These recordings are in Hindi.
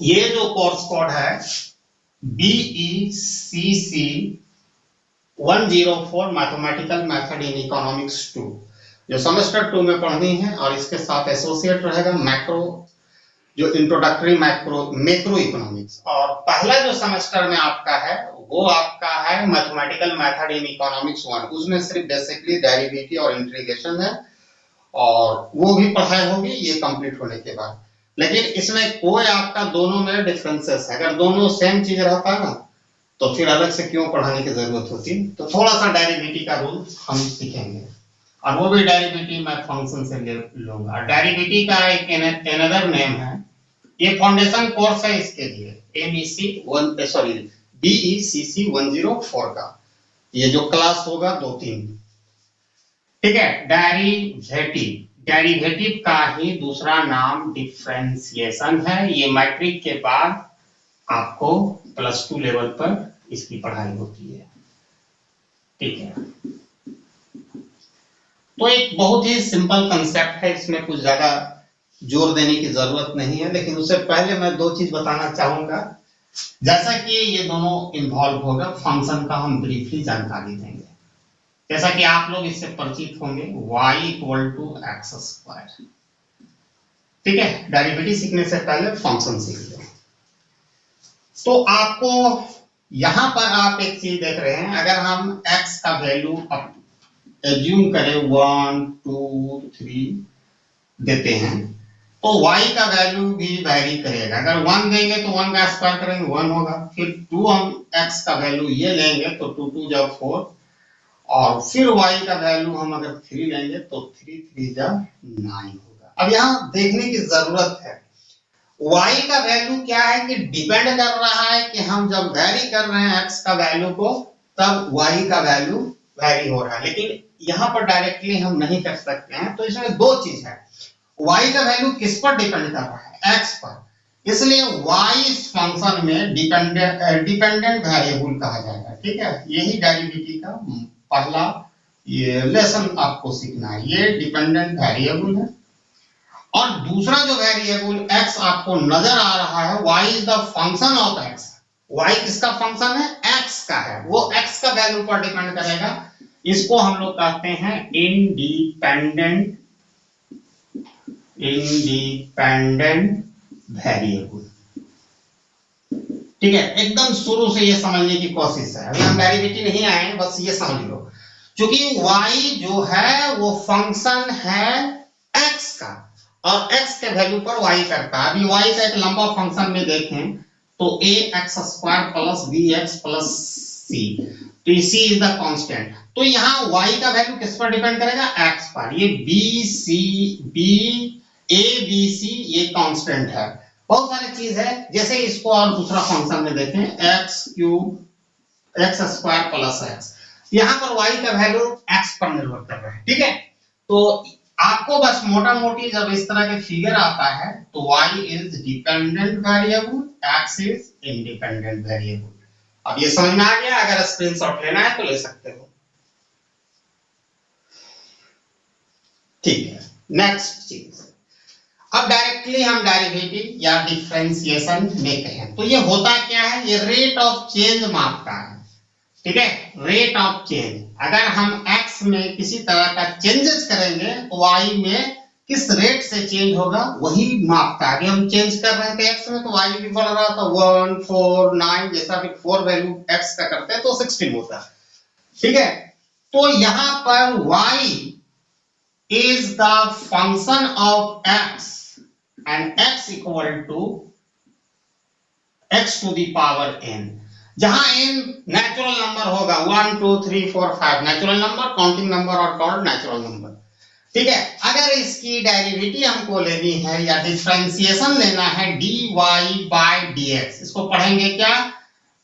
ये जो कोर्स कोड है BECC 104 mathematical method in economics 2 जो सेमेस्टर 2 में पढ़नी है, और इसके साथ एसोसिएट रहेगा मैक्रो जो इंट्रोडक्टरी मैक्रो इकोनॉमिक्स। और पहला जो सेमेस्टर में आपका है वो आपका है मैथमेटिकल मेथड इन इकोनॉमिक्स 1, उसमें सिर्फ बेसिकली डेरिवेटिव और इंटीग्रेशन है, और वो भी पढ़ाई होगी ये कंप्लीट होने के बाद। लेकिन इसमें कोई आपका दोनों में डिफरेंसेस है, अगर दोनों सेम चीज रहता है ना तो फिर अलग से क्यों पढ़ाने की जरूरत होती। तो थोड़ा सा डेरिवेटिव का रूल हम सीखेंगे, और वो भी डेरिवेटिव मैं फंक्शन से लूंगा। डेरिवेटिव का एक अनदर नेम है, ये फाउंडेशन कोर्स है इसके लिए BECC 104 का, ये जो क्लास होगा 2-3, ठीक है। डेरिवेटिव का ही दूसरा नाम डिफरेंशिएशन है। ये मैट्रिक के बाद आपको +2 लेवल पर इसकी पढ़ाई होती है, ठीक है। तो एक बहुत ही सिंपल कंसेप्ट है, इसमें कुछ ज्यादा जोर देने की जरूरत नहीं है। लेकिन उससे पहले मैं 2 चीज बताना चाहूंगा। जैसा कि ये दोनों इन्वॉल्व होगा, फंक्शन का हम ब्रीफली जानकारी देंगे। जैसा कि आप लोग इससे परिचित होंगे, y = x², ठीक है। डेरिवेटिव सीखने से पहले फंक्शन सीख लो। तो आपको यहां पर आप एक चीज देख रहे हैं, अगर हम x का वैल्यू एज्यूम करें 1 2 3 देते हैं, तो y का वैल्यू भी वैरी करेगा। अगर 1 देंगे तो 1 का स्क्वायर करेंगे 1 होगा, फिर 2 हम x का वैल्यू ये लेंगे तो 2 2 जा 4, और फिर y का वैल्यू हम अगर 3 लेंगे तो 3 3 जा 9 होगा। अब यहाँ देखने की जरूरत है, y का वैल्यू क्या है कि डिपेंड कर रहा है कि हम जब वैरी कर रहे हैं x का वैल्यू को, तब y का वैल्यू वैरी हो रहा है। लेकिन यहाँ पर डायरेक्टली हम नहीं कर सकते हैं, तो इसमें 2 चीज है। y का वैल्यू किस पर डिपेंड कर रहा है? x पर, इसलिए y इस फंक्शन में डिपेंडेंट वेरिएबल कहा जाएगा, ठीक है। यही डेरिवेटिव का पहला ये लेसन आपको सीखना है, ये डिपेंडेंट वेरिएबल है। और दूसरा जो वेरिएबल x आपको नजर आ रहा है, y is the function of x। y किसका फंक्शन है? x का है, वो x का वैल्यू पर डिपेंड करेगा। इसको हम लोग कहते हैं इंडिपेंडेंट वेरिएबल, ठीक है। एकदम शुरू से ये समझने की कोशिश है, अभी हम डेरिवेटिव नहीं आए हैं, बस ये समझ लो। क्योंकि y जो है वो फंक्शन है x का, और x के वैल्यू पर y करता है। अभी y का एक लंबा फंक्शन में देखें तो ax² + bx + c, तो c इज द कांस्टेंट। तो यहाँ y का वैल्यू किस पर डिपेंड करेगा? x पर। ये a b c ये कांस्टेंट है। बहुत सारी चीज है, जैसे इसको और दूसरा फंक्शन में देखें x² + x, यहाँ पर y का वैल्यू x पर निर्भर कर रहा है, ठीक है। तो आपको बस मोटा मोटी जब इस तरह के फिगर आता है तो y is dependent variable, x is independent variable. अब ये समझ में आ गया? अगर स्क्रीनशॉट लेना है तो ले सकते हो, ठीक है। नेक्स्ट चीज, अब डायरेक्टली हम डेरिवेटिव या डिफरेंशिएशन में कहें तो ये होता क्या है? ये रेट ऑफ चेंज मापता है, ठीक है। रेट ऑफ चेंज, अगर हम x में किसी तरह का चेंजेस करेंगे तो y में किस रेट से चेंज होगा वही मापता है। अभी हम चेंज कर रहे थे x में तो y भी बढ़ रहा था, 1 4 9, जैसा कि 4 वैल्यू x का करते हैं तो 16 होता है, ठीक है। तो यहाँ पर y is the function of x and x = x to the power n, जहां n नेचुरल नंबर होगा, 1 2 3 4 5 नेचुरल नंबर, काउंटिंग नंबर और कॉल्ड नेचुरल नंबर, ठीक है। अगर इसकी डेरिवेटिव हमको लेनी है या डिफरेंशिएशन लेना है dy/dx, इसको पढ़ेंगे क्या?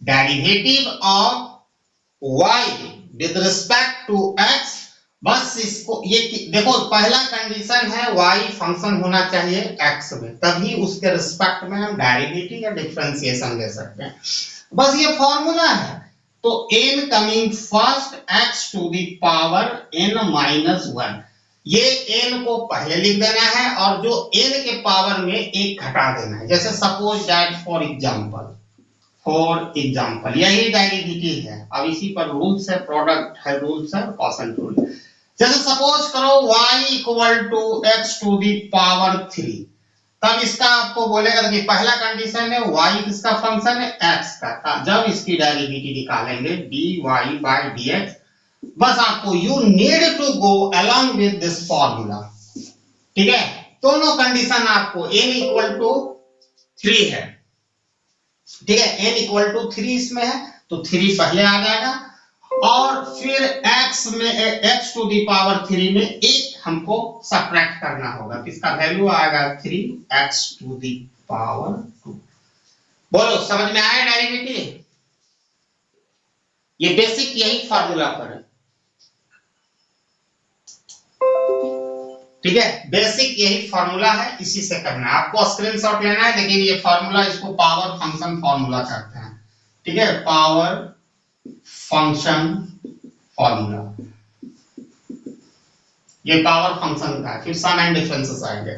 Derivative of y with respect to x। बस इसको ये देखो, पहला कंडीशन है y फंक्शन होना चाहिए x में, तभी उसके रिस्पेक्ट में हम डेरिवेटिव या डिफरेंशिएशन ले सकते हैं। बस ये फॉर्मूला है। तो n coming first x to the power n - 1, ये n को पहले लिख देना है और जो n के पावर में एक घटा देना है। जैसे सपोज दैट फॉर एग्जाम्पल यही डेरिवेटिव है। अब इसी पर रूल्स है, प्रोडक्ट है, रूल्स है, क्वोशंट रूल। जैसे सपोज करो y equal to x to the power 3, तब इसका आपको बोलेगा कि पहला कंडीशन है y किसका फंक्शन है, x का। जब इसकी डेरिवेटिव निकालेंगे dy बाय dx, बस आपको you need to go along with this formula. ठीक है, दोनों कंडीशन आपको n इक्वल टू 3 है। ठीक है, n इक्वल टू 3 इसमें है तो 3 पहले आ जाएगा और फिर x में x टू दी पावर 3 में एक हमको सब्ट्रैक्ट करना होगा, तो इसका वैल्यू आएगा 3x टू दी पावर 2। बोलो समझ में आया डेरिवेटिव? ये बेसिक यही फार्मूला पर है। ठीक है, बेसिक यही फार्मूला है, इसी से करना है। आपको स्क्रीनशॉट लेना है, लेकिन ये फार्मूला इसको पावर फंक्शन फार्मूला कहते हैं। ठीक है, पावर फंक्शन फार्मूला, ये पावर फंक्शन का। फिर सम एंड डिफरेंसेस आएंगे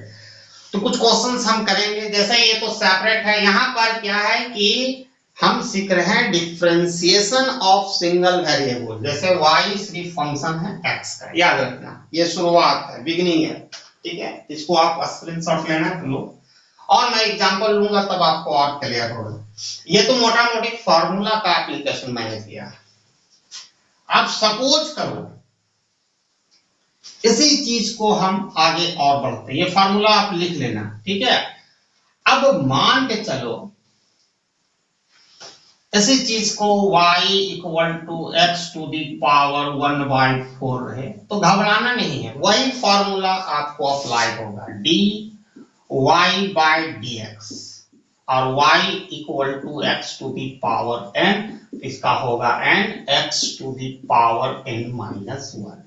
तो कुछ क्वेश्चंस हम करेंगे। जैसे ये तो सेपरेट है, यहां पर क्या है कि हम सीख रहे हैं डिफरेंशिएशन ऑफ सिंगल वेरिएबल। जैसे y सिर्फ फंक्शन है x का, याद रखना ये शुरुआत है, बिगिनिंग है। ठीक है, इसको आप स्क्रीनशॉट लेना है तो लो, और मैं एग्जांपल लूंगा तब आपको और क्लियर होगा। ये तो मोटा मोटी फार्मूला का एप्लीकेशन मैंने किया। आप सपोज करो इसी चीज को हम आगे और बढ़ते हैं, ये फार्मूला आप लिख लेना। ठीक है, अब मान के चलो इसी चीज को y equal to x to the power 1/4 रहे तो घबराना नहीं है, वही फॉर्मूला आपको अप्लाई होगा, dy बाय dx और y equal to x to the power n, इसका होगा n x to the power n-1।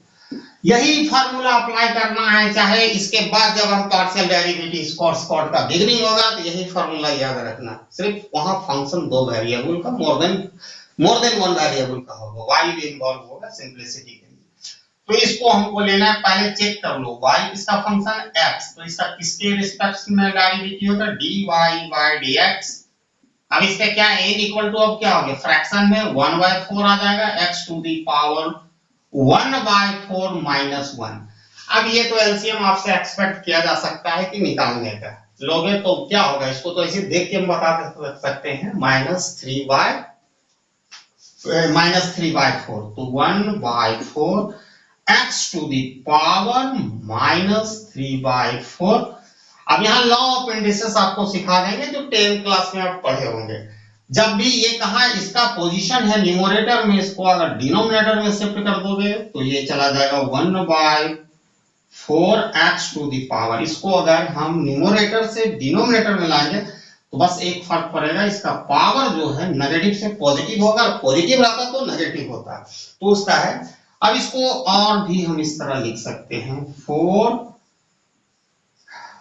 यही फार्मूला अप्लाई करना है, चाहे इसके बाद जब हम पार्शियल डेरिवेटिव स्क्वायर का बिगनिंग होगा तो यही फार्मूला याद रखना। सिर्फ वहां फंक्शन दो वेरिएबल का मोर देन वन वेरिएबल का होगा, y भी इन्वॉल्व होगा सिंपलिसिटी के लिए। तो इसको हमको लेना है, पहले चेक कर लो y किसका फंक्शन x, तो इसका किसके रिस्पेक्ट में डेरिवेटिव होगा, dy बाय dx। अब इसका क्या है, n इक्वल टू अब क्या हो गया, फ्रैक्शन में 1/4 आ जाएगा, x टू दी पावर 1/4 -1। अब ये तो एलसीएम आपसे एक्सपेक्ट किया जा सकता है कि निकालने का लोगे तो क्या होगा, इसको तो ऐसे देख के हम बता सकते हैं, -3/4 तो 1/4 x टू दी पावर -3/4। अब यहाँ लॉ ऑफ इंडिसेस आपको सिखा देंगे जो 10th क्लास में आप पढ़े होंगे। जब भी ये कहा इसका पोजीशन है न्यूमरेटर में, इसको अगर डिनोमिनेटर में शिफ्ट कर दोगे तो ये चला जाएगा 1/4 x टू दी पावर। इसको अगर हम न्यूमरेटर से डिनोमिनेटर में लाएंगे तो बस एक फर्क पड़ेगा, इसका पावर जो है नेगेटिव से पॉजिटिव होगा, पॉजिटिव रहता तो नेगेटिव होता, तो उसका है। अब इसको और भी हम इस तरह लिख सकते हैं 4,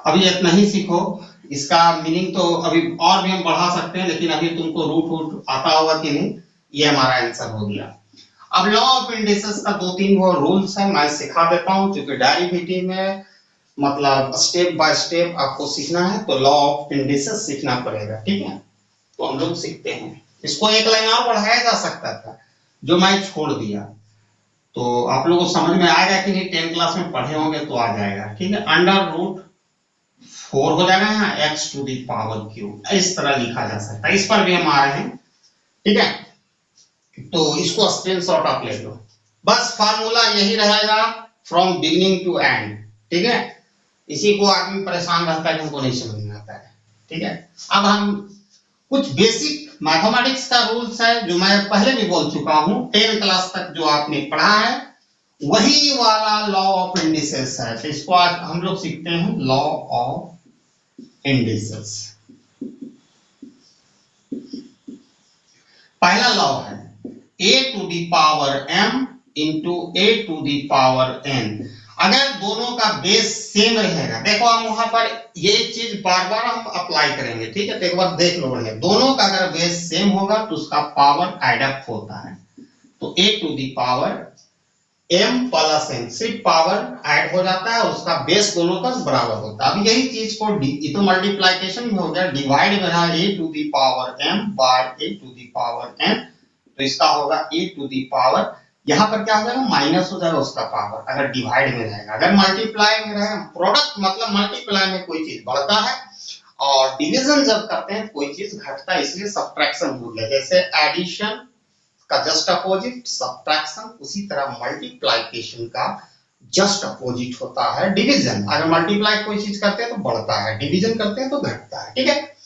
अभी इतना ही सीखो, इसका मीनिंग तो अभी और भी हम बढ़ा सकते हैं, लेकिन अभी तुमको रूट आता होगा कि नहीं, ये हमारा आंसर हो गया। अब लॉ ऑफ इंडिसेस का 2-3 वो रूल्स है, मैं सिखा देता हूं, क्योंकि डेरिवेटिव में मतलब स्टेप बाय स्टेप आपको सीखना है तो लॉ ऑफ इंडिसेस सीखना पड़ेगा। ठीक है, तो हम लोग सीखते हैं। इसको एक लाइन और बढ़ाया जा सकता था जो मैं छोड़ दिया, तो आप लोगों को समझ में आएगा कि नहीं, 10th क्लास में पढ़े होंगे तो आ जाएगा। ठीक है, √4 हो जाएगा यहाँ x to the power cube, इस तरह लिखा जा सकता है। इस पर भी हम आ रहे हैं। ठीक है, तो इसको स्क्रीनशॉट आप ले लो, बस फार्मूला यही रहेगा फ्रॉम बिगिनिंग टू एंड। ठीक है, इसी को आदमी परेशान रहता है, हमको नहीं समझ में आता है। ठीक है, अब हम कुछ बेसिक मैथमेटिक्स का रूल्स है जो मैं पहले भी बोल चुका हूं, 10th क्लास तक जो आपने पढ़ा है वही वाला लॉ ऑफ इंडिसेस है। तो इसको आज हम लोग सीखते हैं, लॉ ऑफ इंडिसेस। पहला लॉ है a to the power m into a to the power n। अगर दोनों का बेस सेम रहेगा, देखो हम वहां पर ये चीज बार बार हम अप्लाई करेंगे। ठीक है, तो एक बार देख लो, दोनों का अगर बेस सेम होगा तो उसका पावर एड अप होता है। तो a to the power m plus n, सिर्फ पावर ऐड हो जाता है, उसका बेस दोनों का बराबर होता है। अब यही चीज को ये तो मल्टीप्लिकेशन में हो गया, डिवाइड में है a to the power m by a to the power n, तो इसका होगा a टू द पावर, यहाँ पर क्या हो जाएगा माइनस हो जाएगा उसका पावर अगर डिवाइड में रहेगा। अगर मल्टीप्लाई में रहे, प्रोडक्ट मतलब मल्टीप्लाई में कोई चीज बढ़ता है और डिवीजन जब करते हैं कोई चीज घटता है, इसलिए सब्ट्रैक्शन हो गया। जैसे एडिशन का जस्ट अपोजिट सब्ट्रैक्शन, उसी तरह मल्टीप्लिकेशन का जस्ट अपोजिट होता है डिवीजन। अगर मल्टीप्लाई कोई चीज करते हैं तो बढ़ता है, डिवीजन करते हैं तो घटता है, ठीक है।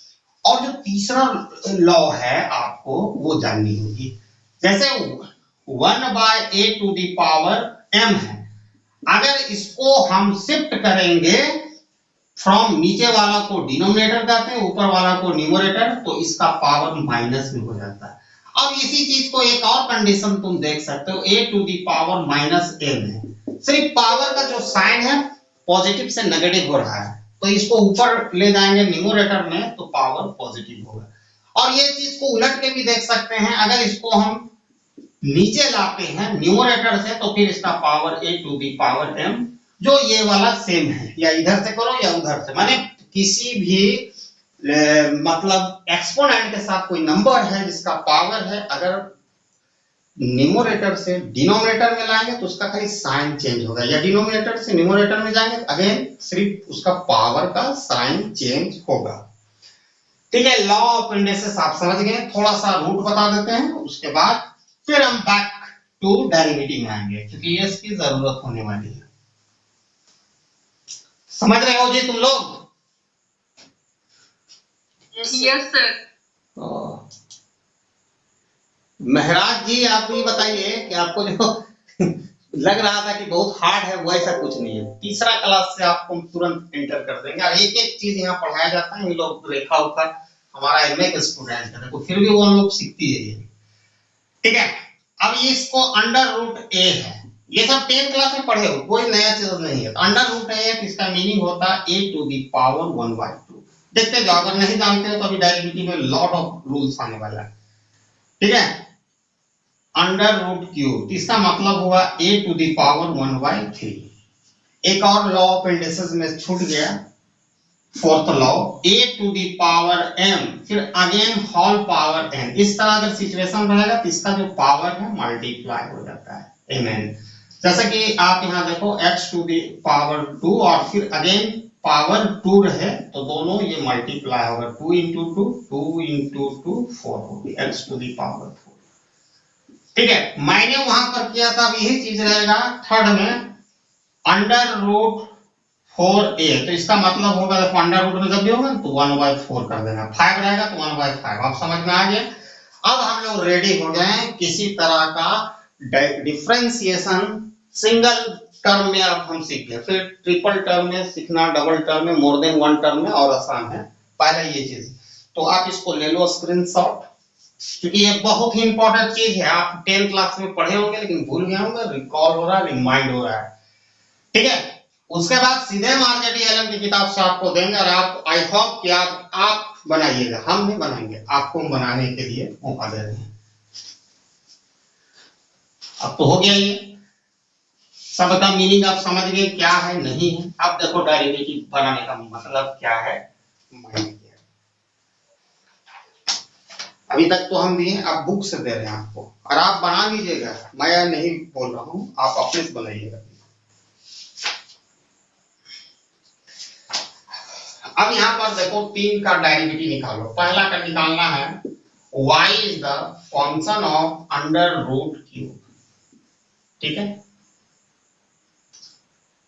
और जो तीसरा लॉ है आपको वो जाननी होगी, जैसे 1 by a to the power m है, अगर इसको हम शिफ्ट करेंगे फ्रॉम नीचे वाला को डिनोमिनेटर कहते हैं, ऊपर वाला को न्यूमरेटर, तो इसका पावर माइनस में हो जाता है। अब इसी चीज को एक और कंडीशन तुम देख सकते हो, a to the power minus m है, सिर्फ पावर का जो साइन है पॉजिटिव से नेगेटिव हो रहा है, तो इसको ऊपर ले जाएंगे न्यूमरेटर में तो पावर पॉजिटिव होगा। और ये चीज को उलट के भी देख सकते हैं, अगर इसको हम नीचे लाते हैं न्यूमरेटर से तो फिर इसका power a to the power m, जो ये वाला सेम है, या इधर से करो या उधर से, माने किसी भी मतलब एक्सपोनेंट के साथ कोई नंबर है जिसका पावर है, अगर न्यूमरेटर से डिनोमिनेटर में लाएंगे तो उसका खाली साइन चेंज होगा, या डिनोमिनेटर से न्यूमरेटर में जाएंगे अगेन सिर्फ उसका पावर का साइन चेंज होगा, ठीक है। लॉ ऑफ इंडिसेस आप समझ गए, थोड़ा सा रूट बता देते हैं, उसके बाद फिर हम बैक टू डेरिवेटिव में आएंगे क्योंकि ये इसकी जरूरत होने वाली है। समझ रहे हो जी तुम लोग? Yes sir. महराज जी आप ये बताइए कि आपको जो लग रहा था कि बहुत हार्ड है, वो ऐसा कुछ नहीं है। तीसरा क्लास से आपको तुरंत एंटर कर देंगे और एक एक चीज यहाँ पढ़ाया जाता है। ये लोग रेखा उखा हमारा एमए के स्टूडेंट है, तो फिर भी वो लोग सीखती है, ठीक है। अब इसको अंडर रूट ए है, ये सब 10th क्लास में पढ़े हो, कोई नया चीज नहीं है। तो अंडर रूट ए इसका मीनिंग होता है a टू द पावर 1/2। देखते जाओ, अगर नहीं जानते हो तो अभी डेरिवेटिव में लॉट ऑफ रूल्स आने वाला है, ठीक है। अंडर रूट क्यूब, इसका मतलब हुआ a टू द पावर 1/3। एक और लॉ ऑफ इंडिसेस में छूट गया, fourth law, a to the power m, फिर अगेन होल पावर n। इस तरह अगर सिचुएशन रहेगा तो इसका जो पावर है मल्टीप्लाई हो जाता है, amen। जैसा कि आप यहाँ देखो x टू द पावर 2 और फिर अगेन पावर 2 रहे तो दोनों ये मल्टीप्लाई होगा, 2 into 2 2 into 2 4 होगी, x टू द पावर 4, ठीक है। मैंने वहां पर किया था, अब यही चीज रहेगा थर्ड में, अंडर रूट 4a। तो इसका मतलब होगा जब अंडर रूट में जब भी होगा तो 1/4 कर देना, 5 रहेगा तो 1/5। आप समझ में आ गया। अब हम लोग रेडी हो गए हैं किसी तरह का डिफरेंशिएशन सिंगल टर्म में अब हम सीख गए, फिर ट्रिपल टर्म में सीखना, डबल टर्म में, मोर देन वन टर्म में और आसान है पहले ये चीज। तो आप इसको ले लो स्क्रीनशॉट, क्योंकि ये बहुत ही इंपॉर्टेंट चीज है। आप 10th क्लास में पढ़े होंगे लेकिन भूल गए होंगे, रिकॉल हो रहा है, रिमाइंड हो रहा है, ठीक है। उसके बाद सीधे मार्केट एलएम की किताब से आपको देंगे और आप, आई होप कि आप बनाइएगा, हम नहीं बनाएंगे, आपको हम बनाने के लिए मौका दे रहे हैं। अब तो हो गया, ये सब का मीनिंग आप समझ गए क्या है नहीं है। अब देखो डेरिवेटिव बनाने का मतलब क्या है, मायने क्या है। अभी तक तो हम दिए, आप बुक से दे रहे हैं आपको, और आप बना लीजिएगा, मैं नहीं बोल रहा हूँ, आप अपने से बनाइएगा। अब यहाँ पर देखो 3 का डेरिवेटिव निकालो। पहला का निकालना है y is the function of under root cube, ठीक है।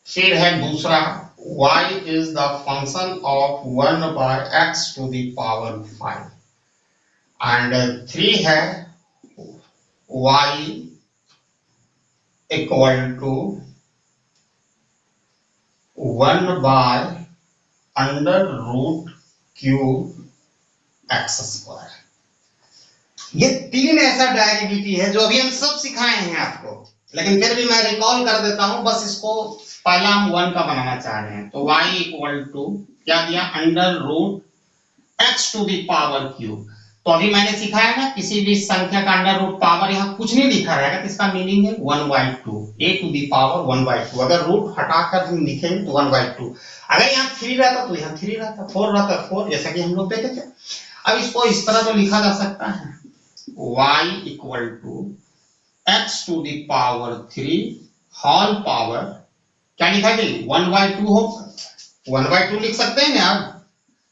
फिर है दूसरा y is the function of 1/x to the power 5, and 3 है y equal to 1/√ cube x square. ये 3 ऐसा डेरिवेटिव है जो अभी हम सब सिखाए हैं आपको, लेकिन फिर भी मैं रिकॉल कर देता हूं, बस इसको पहला हम 1 का बनाना चाह रहे हैं। तो y इक्वल टू क्या दिया, under root x to the power cube. तो अभी मैंने सिखाया ना, किसी भी संख्या का अंडर रूट पावर यहाँ कुछ नहीं लिखा रहेगा तो इसका मीनिंग है 1/2, a टू द पावर 1/2। अगर रूट हटाकर हम लिखेंगे तो 1/2। अगर यहाँ 3 रहता तो यहाँ 3 रहता, 4 रहता 4, जैसा कि हम लोग देखे थे। अब इसको इस तरह तो लिखा जा सकता है y equal to x to the power 3 whole power, क्या लिखा गया 1/2 हो, 1/2 लिख सकते हैं ना। आप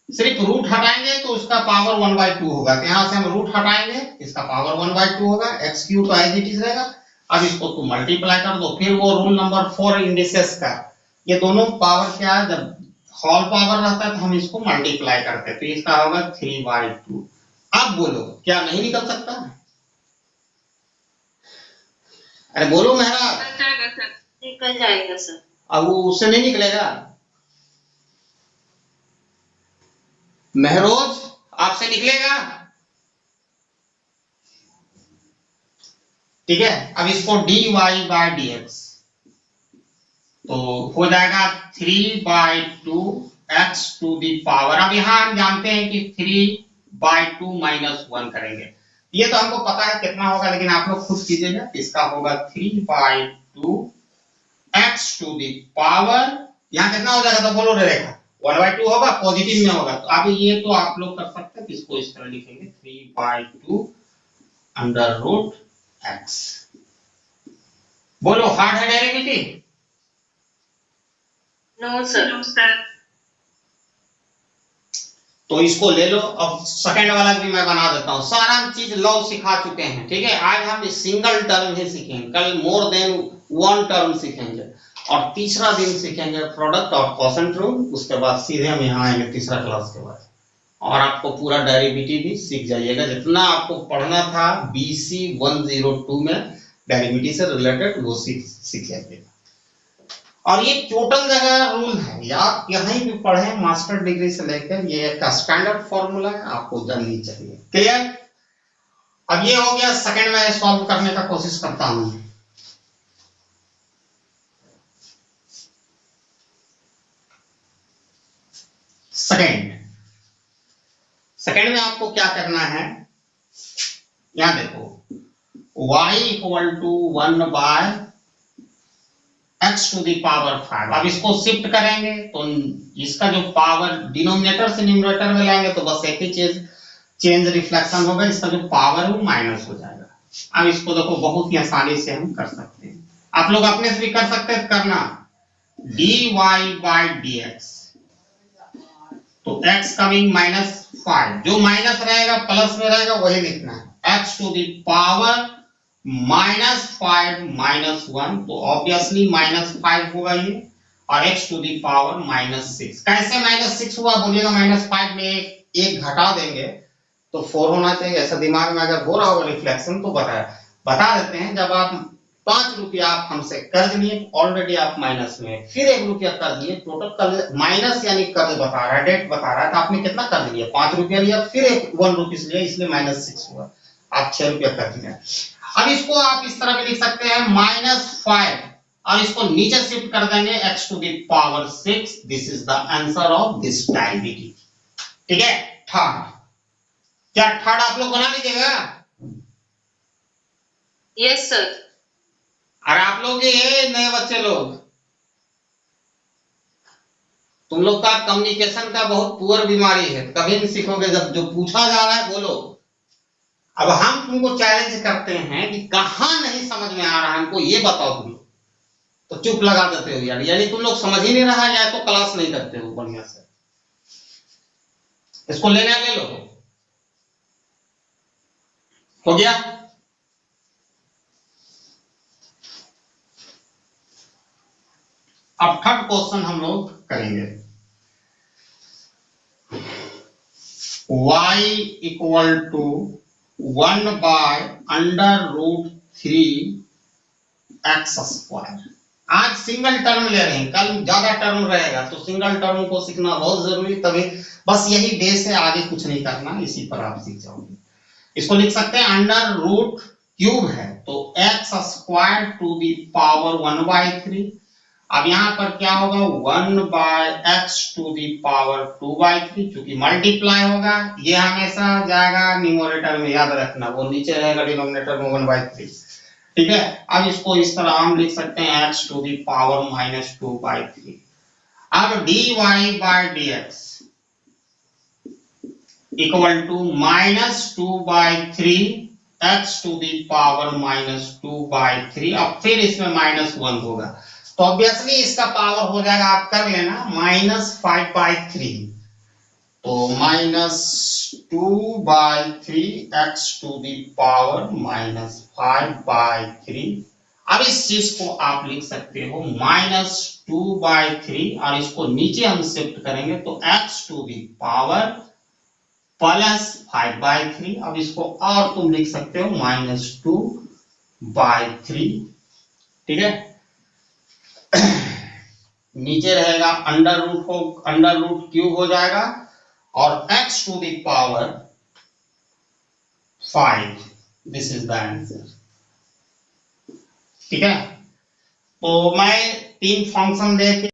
सिर्फ रूट हटाएंगे तो उसका पावर 1/2 होगा, तो यहाँ से हम रूट हटाएंगे इसका पावर 1/2 होगा, x क्यूब तो एज इट इज रहेगा। अब इसको तो मल्टीप्लाई कर दो, फिर वो रूल नंबर 4 इंडिसेस का, ये दोनों पावर क्या है, जब होल पावर रहता है तो हम इसको मल्टीप्लाई करते हैं, तो इसका होगा 3/2। अब बोलो क्या नहीं निकल सकता है? अरे बोलो महाराज। निकल जाएगा सर। अब वो उससे नहीं निकलेगा। महरोज आपसे निकलेगा? ठीक है। अब इसको dy/dx तो हो जाएगा 3/2 x टू द पावर। अब यहां हम जानते हैं कि 3/2 - 1 करेंगे, ये तो हमको पता है कितना होगा, लेकिन आप लोग खुद कीजिएगा। इसका होगा 3/2 x टू द पावर, यहाँ कितना हो जाएगा तो बोलो रेखा 1/2 होगा, पॉजिटिव में होगा। तो अब ये तो आप लोग कर सकते हैं, इसको इस तरह लिखेंगे 3/2 अंडर रूट x। बोलो हार्ड है डेरिवेटिव? No sir. तो इसको ले लो। अब सेकंड वाला भी मैं बना देता हूं, सारा चीज लॉ सिखा चुके हैं। ठीक है, आज हम सिंगल टर्म ही सीखेंगे, कल मोर देन वन टर्म सीखेंगे, और तीसरा दिन सीखेंगे प्रोडक्ट और क्वोशंट रूल। उसके बाद सीधे हम यहाँ आएंगे तीसरा क्लास के बाद, और आपको पूरा डेरिवेटिव भी सीख जाइएगा। जितना आपको पढ़ना था BC 102 में डेरिवेटिव से रिलेटेड वो सीख जाइएगा। और ये टोटल जगह रूल है, या आप कहीं भी पढ़े मास्टर डिग्री से लेकर, ये एक स्टैंडर्ड फॉर्मूला है, आपको जाननी चाहिए। क्लियर? अब ये हो गया। सेकंड में सॉल्व करने का कोशिश करता हूं। सेकंड में आपको क्या करना है, यहां देखो y equal to 1/x to the power 5। अब इसको शिफ्ट करेंगे तो इसका जो पावर डिनोमिनेटर से न्यूमरेटर में लाएंगे तो बस एक ही चीज चेंज रिफ्लेक्शन होगा, इसका जो पावर है वो माइनस हो जाएगा। अब इसको देखो बहुत ही आसानी से हम कर सकते हैं, आप लोग अपने से भी कर सकते हैं। करना dy/dx, तो x कमिंग -5, जो माइनस रहेगा प्लस में रहेगा वही लिखना है, x टू द पावर -5 - 1, तो ऑब्वियसली -5 होगा ये, और x टू द पावर -6। कैसे -6 हुआ बोलिएगा? -5 में एक घटा देंगे तो 4 होना चाहिए, ऐसा दिमाग में अगर हो रहा होगा रिफ्लेक्शन तो बता देते हैं। जब आप 5 रुपया आप हमसे कर्ज लिए, ऑलरेडी आप माइनस में, फिर 1 रुपया कर्ज लिए, टोटल कर्ज माइनस यानी कर्ज बता रहा है, डेट बता रहा है, तो आपने कितना कर्ज लिया? 5 रुपया लिया, फिर 1 रुपीस लिया, इसलिए -6 हुआ, आप 6 रुपया कर्ज लिया। अब इसको आप इस तरह भी लिख सकते हैं -5, और इसको नीचे शिफ्ट कर देंगे x to the power 6। This is the answer of this derivative. ठीक है। थर्ड, क्या थर्ड आप लोग बना लीजिएगा? Yes sir. और आप लोग ये नए बच्चे लोग, तुम लोग का कम्युनिकेशन का बहुत पुअर बीमारी है, कभी नहीं सीखोगे। जब जो पूछा जा रहा है बोलो। अब हम तुमको चैलेंज करते हैं कि कहां नहीं समझ में आ रहा है हमको ये बताओ तुम लोग, तो चुप लगा देते हो यार, यानी तुम लोग समझ ही नहीं रहा है, या तो क्लास नहीं करते हो बढ़िया से। इसको लेना ले लो। हो गया? अब थर्ड क्वेश्चन हम लोग करेंगे। y equal to 1/√3x²। आज सिंगल टर्म ले रहे हैं, कल ज्यादा टर्म रहेगा, तो सिंगल टर्म को सीखना बहुत जरूरी, तभी बस यही बेस है, आगे कुछ नहीं करना, इसी पर आप सीख जाओगे। इसको लिख सकते हैं √³ है, तो x² टू द पावर 1/3। अब यहाँ पर क्या होगा 1/x टू दी पावर 2/3, चूंकि मल्टीप्लाई होगा ये हमेशा जाएगा न्यूमरेटर में, याद रखना वो नीचे रहेगा डिनोमिनेटर में 1/3। ठीक है, अब इसको इस तरह हम लिख सकते हैं x टू दी पावर -2/3। अब dy by dx equal to -2/3 x to the power -2/3। अब फिर इसमें -1 होगा तो ऑब्वियसली इसका पावर हो जाएगा, आप कर लेना, -5/3। तो -2/3 x टू दी पावर -5/3। अब इस चीज को आप लिख सकते हो -2/3 और इसको नीचे हम शिफ्ट करेंगे तो x टू दी पावर +5/3। अब इसको और तुम लिख सकते हो -2/3। ठीक है, नीचे रहेगा अंडर रूट क्यूब हो जाएगा और x to the power 5। This is the answer. ठीक है, तो मैं 3 फंक्शन दे